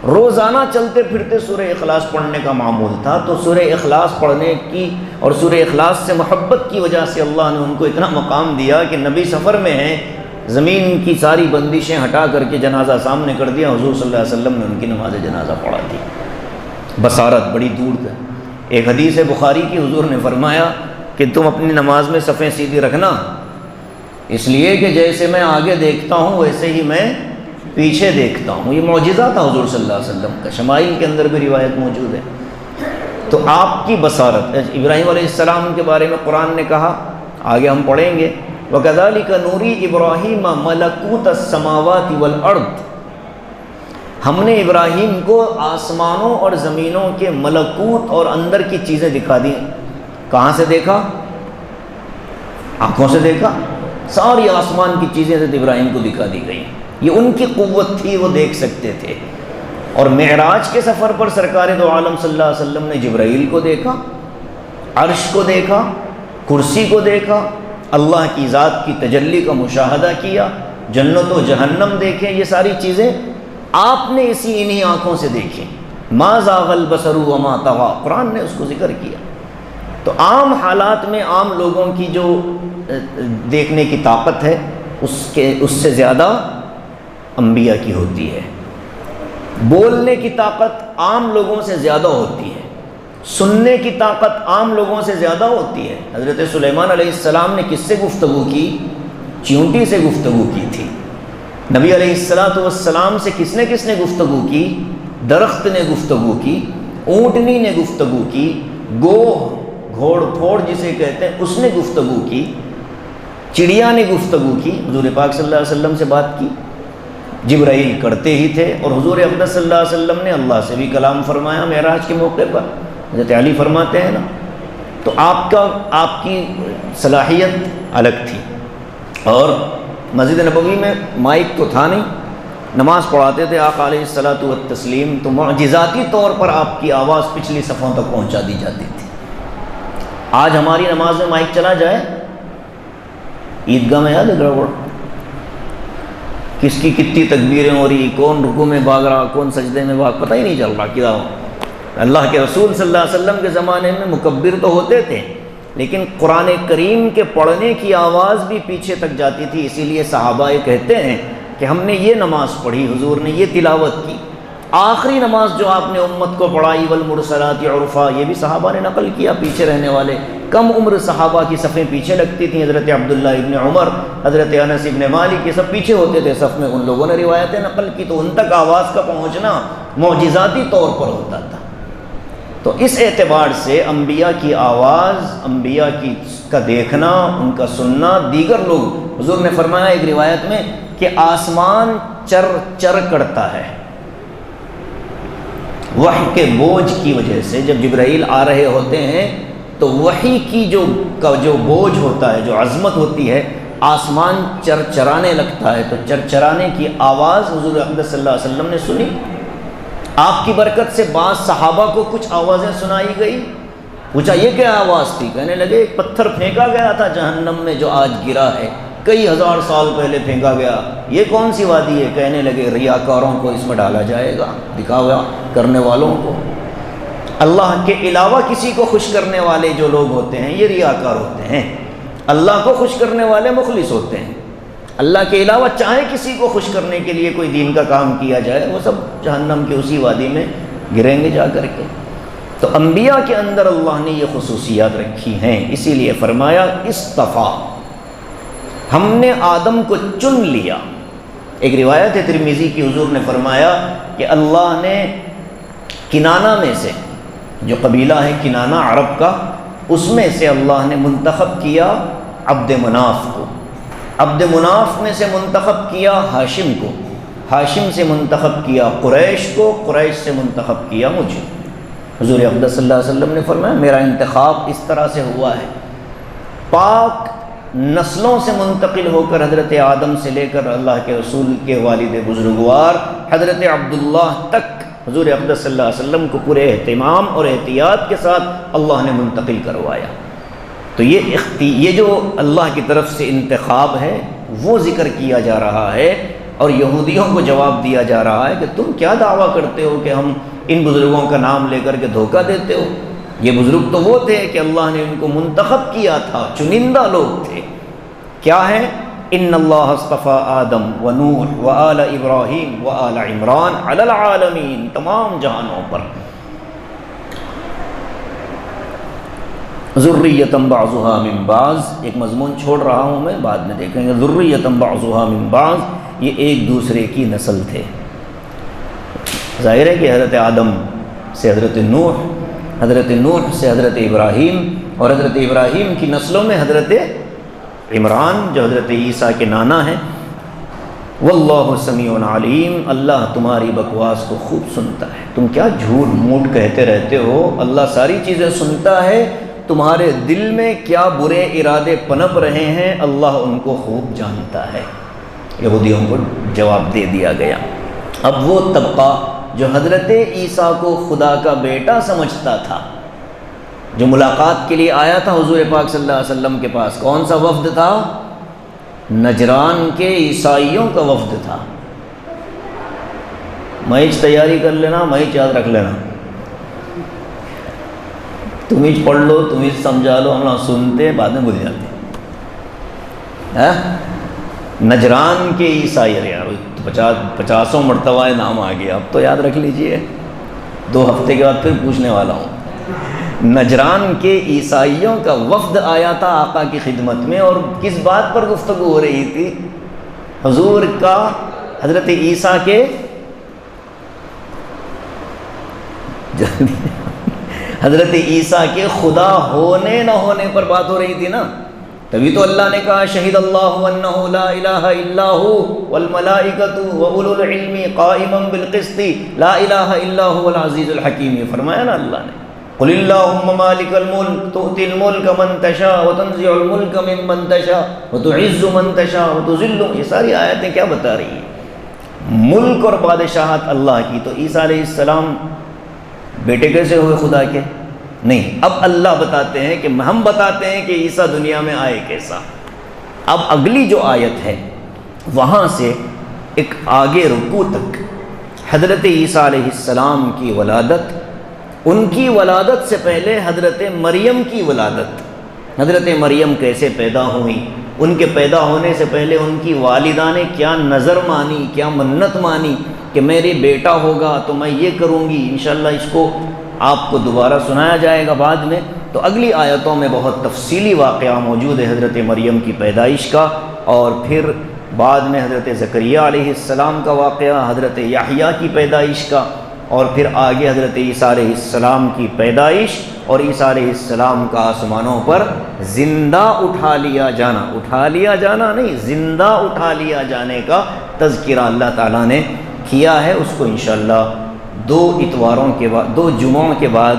Speaker 1: روزانہ چلتے پھرتے سورہ اخلاص پڑھنے کا معمول تھا، تو سورہ اخلاص پڑھنے کی اور سورہ اخلاص سے محبت کی وجہ سے اللہ نے ان کو اتنا مقام دیا کہ نبی سفر میں ہیں، زمین کی ساری بندشیں ہٹا کر کے جنازہ سامنے کر دیا، حضور صلی اللہ علیہ وسلم نے ان کی نماز جنازہ پڑھا دی۔ بصارت بڑی دور ہے۔ ایک حدیث بخاری کی، حضور نے فرمایا کہ تم اپنی نماز میں صفیں سیدھی رکھنا، اس لیے کہ جیسے میں آگے دیکھتا ہوں ویسے ہی میں پیچھے دیکھتا ہوں۔ یہ معجزہ تھا حضور صلی اللہ علیہ وسلم کا، شمائل کے اندر بھی روایت موجود ہے۔ تو آپ کی بصارت، ابراہیم علیہ السلام کے بارے میں قرآن نے کہا، آگے ہم پڑھیں گے، وَكَذَلِكَ نُورِي إِبْرَاهِيمَ مَلَكُوتَ السَّمَاوَاتِ وَالْأَرْضِ، ہم نے ابراہیم کو آسمانوں اور زمینوں کے ملکوت اور اندر کی چیزیں دکھا دی۔ کہاں سے دیکھا؟ آنکھوں سے دیکھا۔ ساری آسمان کی چیزیں حضرت ابراہیم کو دکھا دی گئی، یہ ان کی قوت تھی، وہ دیکھ سکتے تھے۔ اور معراج کے سفر پر سرکار دو عالم صلی اللہ علیہ وسلم نے جبرائیل کو دیکھا، عرش کو دیکھا، کرسی کو دیکھا، اللہ کی ذات کی تجلی کا مشاہدہ کیا، جنت و جہنم دیکھے، یہ ساری چیزیں آپ نے انہی آنکھوں سے دیکھی۔ ما زاغ البصر وما طغى، قرآن نے اس کو ذکر کیا۔ تو عام حالات میں عام لوگوں کی جو دیکھنے کی طاقت ہے اس سے زیادہ انبیاء کی ہوتی ہے۔ بولنے کی طاقت عام لوگوں سے زیادہ ہوتی ہے، سننے کی طاقت عام لوگوں سے زیادہ ہوتی ہے۔ حضرت سلیمان علیہ السلام نے کس سے گفتگو کی؟ چیونٹی سے گفتگو کی تھی۔ نبی علیہ السلام سے کس نے گفتگو کی؟ درخت نے گفتگو کی، اونٹنی نے گفتگو کی، گھوڑ پھوڑ جسے کہتے ہیں اس نے گفتگو کی، چڑیا نے گفتگو کی، حضور پاک صلی اللہ علیہ وسلم سے بات کی۔ جبرائیل کرتے ہی تھے، اور حضور اقدس صلی اللہ علیہ وسلم نے اللہ سے بھی کلام فرمایا معراج کے موقع پر۔ حضرت علی فرماتے ہیں نا، تو آپ کی صلاحیت الگ تھی۔ اور مسجد نبوی میں مائک تو تھا نہیں، نماز پڑھاتے تھے آقا علیہ الصلاۃ والتسلیم، تو معجزاتی طور پر آپ کی آواز پچھلی صفوں تک پہنچا دی جاتی تھی۔ آج ہماری نماز میں مائک چلا جائے، عیدگاہ میں یاد ہے گڑبڑ، کس کی کتنی تکبیریں ہو رہی، کون رکوع میں بھاگ رہا، کون سجدے میں بھاگ، پتہ ہی نہیں چل رہا کیا ہو۔ اللہ کے رسول صلی اللہ علیہ وسلم کے زمانے میں مکبر تو ہوتے تھے، لیکن قرآن کریم کے پڑھنے کی آواز بھی پیچھے تک جاتی تھی۔ اسی لیے صحابہ کہتے ہیں کہ ہم نے یہ نماز پڑھی، حضور نے یہ تلاوت کی۔ آخری نماز جو آپ نے امت کو پڑھائی والمرسلات عرفا، یہ بھی صحابہ نے نقل کیا، پیچھے رہنے والے کم عمر صحابہ کی صفیں پیچھے لگتی تھیں۔ حضرت عبداللہ ابن عمر، حضرت انس ابن مالک، یہ سب پیچھے ہوتے تھے صف میں، ان لوگوں نے روایتیں نقل کی، تو ان تک آواز کا پہنچنا معجزاتی طور پر ہوتا تھا۔ تو اس اعتبار سے انبیاء کی آواز، انبیاء کا دیکھنا، ان کا سننا، دیگر لوگ، حضور نے فرمایا ایک روایت میں کہ آسمان چر چر کرتا ہے وحی کے بوجھ کی وجہ سے۔ جب جبرائیل آ رہے ہوتے ہیں تو وحی کی جو بوجھ ہوتا ہے، جو عظمت ہوتی ہے، آسمان چرچرانے لگتا ہے۔ تو چرچرانے کی آواز حضور اقدس صلی اللہ علیہ وسلم نے سنی۔ آپ کی برکت سے بعض صحابہ کو کچھ آوازیں سنائی گئی۔ پوچھا یہ کیا آواز تھی؟ کہنے لگے ایک پتھر پھینکا گیا تھا جہنم میں جو آج گرا ہے، کئی ہزار سال پہلے پھینکا گیا۔ یہ کون سی وادی ہے؟ کہنے لگے ریاکاروں کو اس میں ڈالا جائے گا، دکھاوا کرنے والوں کو۔ اللہ کے علاوہ کسی کو خوش کرنے والے جو لوگ ہوتے ہیں یہ ریاکار ہوتے ہیں، اللہ کو خوش کرنے والے مخلص ہوتے ہیں۔ اللہ کے علاوہ چاہے کسی کو خوش کرنے کے لیے کوئی دین کا کام کیا جائے، وہ سب جہنم کی اسی وادی میں گریں گے جا کر کے۔ تو انبیاء کے اندر اللہ نے یہ خصوصیات رکھی ہیں، اسی لیے فرمایا اصطفیٰ، ہم نے آدم کو چن لیا۔ ایک روایت ہے ترمذی کی، حضور نے فرمایا کہ اللہ نے کنانہ میں سے، جو قبیلہ ہے کنانہ عرب کا، اس میں سے اللہ نے منتخب کیا عبد مناف کو، عبد مناف میں سے منتخب کیا ہاشم کو، ہاشم سے منتخب کیا قریش کو، قریش سے منتخب کیا مجھے۔ حضور اقدس صلی اللہ علیہ وسلم نے فرمایا میرا انتخاب اس طرح سے ہوا ہے، پاک نسلوں سے منتقل ہو کر حضرت آدم سے لے کر اللہ کے رسول کے والد بزرگوار حضرت عبداللہ تک حضور اقدس صلی اللہ علیہ وسلم کو پورے اہتمام اور احتیاط کے ساتھ اللہ نے منتقل کروایا۔ تو یہ جو اللہ کی طرف سے انتخاب ہے وہ ذکر کیا جا رہا ہے، اور یہودیوں کو جواب دیا جا رہا ہے کہ تم کیا دعویٰ کرتے ہو کہ ہم ان بزرگوں کا نام لے کر کے دھوکہ دیتے ہو؟ یہ بزرگ تو وہ تھے کہ اللہ نے ان کو منتخب کیا تھا، چنندہ لوگ تھے۔ کیا ہے؟ ان اللہ اصطفیٰ آدم و نوح و آل ابراہیم و آل عمران علی العالمین، تمام جہانوں پر۔ ذریۃ بعضها من بعض، ایک مضمون چھوڑ رہا ہوں میں، بعد میں دیکھیں گے۔ ذریۃ بعضها من بعض، یہ ایک دوسرے کی نسل تھے۔ ظاہر ہے کہ حضرت آدم سے حضرت نوح، حضرت نوح سے حضرت ابراہیم، اور حضرت ابراہیم کی نسلوں میں حضرت عمران جو حضرت عیسیٰ کے نانا ہیں۔ واللہ سمیع علیم، اللہ تمہاری بکواس کو خوب سنتا ہے۔ تم کیا جھوٹ موٹ کہتے رہتے ہو، اللہ ساری چیزیں سنتا ہے، تمہارے دل میں کیا برے ارادے پنپ رہے ہیں اللہ ان کو خوب جانتا ہے۔ یہودیوں کو جواب دے دیا گیا۔ اب وہ طبقہ جو حضرت عیسیٰ کو خدا کا بیٹا سمجھتا تھا، جو ملاقات کے لیے آیا تھا حضور پاک صلی اللہ علیہ وسلم کے پاس، کون سا وفد تھا؟ نجران کے عیسائیوں کا وفد تھا۔ میچ تیاری کر لینا، میچ یاد رکھ لینا، تم ہی پڑھ لو، تم ہی سمجھا لو، ہم لوگ سنتے بعد میں بھول جاتے۔ نجران کے عیسائی، یار 50 مرتبہ نام آ گیا، اب تو یاد رکھ لیجئے، 2 ہفتے کے بعد پھر پوچھنے والا ہوں۔ نجران کے عیسائیوں کا وفد آیا تھا آقا کی خدمت میں، اور کس بات پر گفتگو ہو رہی تھی؟ حضور کا حضرت عیسیٰ کے حضرت عیسیٰ کے خدا ہونے نہ ہونے پر بات ہو رہی تھی نا۔ تبھی تو اللہ نے کہا شہید اللہ انہ لا الہ الا هو والملائکۃ واولو العلم قائما بالقسط لا الہ الا هو العزیز الحکیم، یہ فرمایا نا اللہ نے، قل اللہم مالک الملک تؤتی الملک من تشاء وتنزع الملک ممن تشاء وتعز من تشاء وتذل، یہ ساری آیتیں کیا بتا رہی ہیں؟ ملک اور بادشاہت اللہ کی۔ تو عیسیٰ علیہ السلام بیٹے کیسے ہوئے خدا کے؟ نہیں، اب اللہ بتاتے ہیں کہ ہم بتاتے ہیں کہ عیسیٰ دنیا میں آئے کیسا۔ اب اگلی جو آیت ہے وہاں سے ایک آگے رکوع تک حضرت عیسیٰ علیہ السلام کی ولادت، ان کی ولادت سے پہلے حضرت مریم کی ولادت، حضرت مریم کیسے پیدا ہوئیں، ان کے پیدا ہونے سے پہلے ان کی والدہ نے کیا نظر مانی، کیا منت مانی کہ میرے بیٹا ہوگا تو میں یہ کروں گی۔ انشاءاللہ اس کو آپ کو دوبارہ سنایا جائے گا بعد میں۔ تو اگلی آیتوں میں بہت تفصیلی واقعہ موجود ہے حضرت مریم کی پیدائش کا، اور پھر بعد میں حضرت زکریہ علیہ السلام کا واقعہ، حضرت یحییٰ کی پیدائش کا، اور پھر آگے حضرت عیسیٰ علیہ السلام کی پیدائش اور عیسیٰ علیہ السلام کا آسمانوں پر زندہ اٹھا لیا جانا نہیں، زندہ اٹھا لیا جانے کا تذکرہ اللہ تعالیٰ نے کیا ہے۔ اس کو انشاءاللہ 2 اتواروں کے بعد، 2 جمعوں کے بعد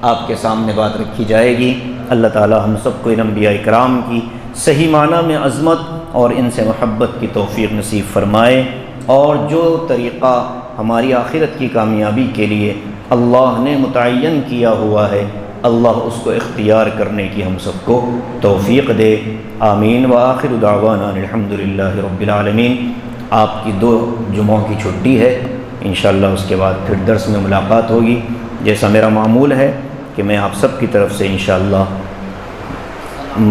Speaker 1: آپ کے سامنے بات رکھی جائے گی۔ اللہ تعالیٰ ہم سب کو ان انبیاء کرام کی صحیح معنی میں عظمت اور ان سے محبت کی توفیق نصیب فرمائے، اور جو طریقہ ہماری آخرت کی کامیابی کے لیے اللہ نے متعین کیا ہوا ہے اللہ اس کو اختیار کرنے کی ہم سب کو توفیق دے۔ آمین۔ وآخر دعوانا الحمدللہ رب العالمین۔ آپ کی 2 جمعوں کی چھٹی ہے، انشاءاللہ اس کے بعد پھر درس میں ملاقات ہوگی۔ جیسا میرا معمول ہے کہ میں آپ سب کی طرف سے انشاءاللہ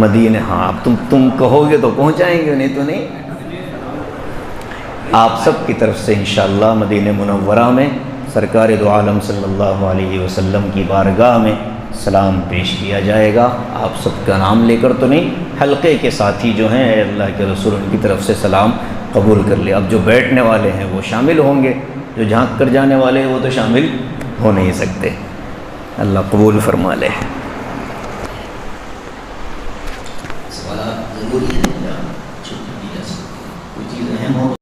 Speaker 1: مدینہ، ہاں آپ تم کہو گے تو پہنچائیں گے، نہیں تو نہیں، آپ سب کی طرف سے انشاءاللہ مدینہ منورہ میں سرکار دو عالم صلی اللہ علیہ وسلم کی بارگاہ میں سلام پیش کیا جائے گا۔ آپ سب کا نام لے کر تو نہیں، حلقے کے ساتھی جو ہیں اے اللہ کے رسول ان کی طرف سے سلام قبول کر لے۔ اب جو بیٹھنے والے ہیں وہ شامل ہوں گے، جو جھانک کر جانے والے ہیں وہ تو شامل ہو نہیں سکتے۔ اللہ قبول فرما لے۔ سوالات ضروری ہیں، کوئی چیز اہم ہو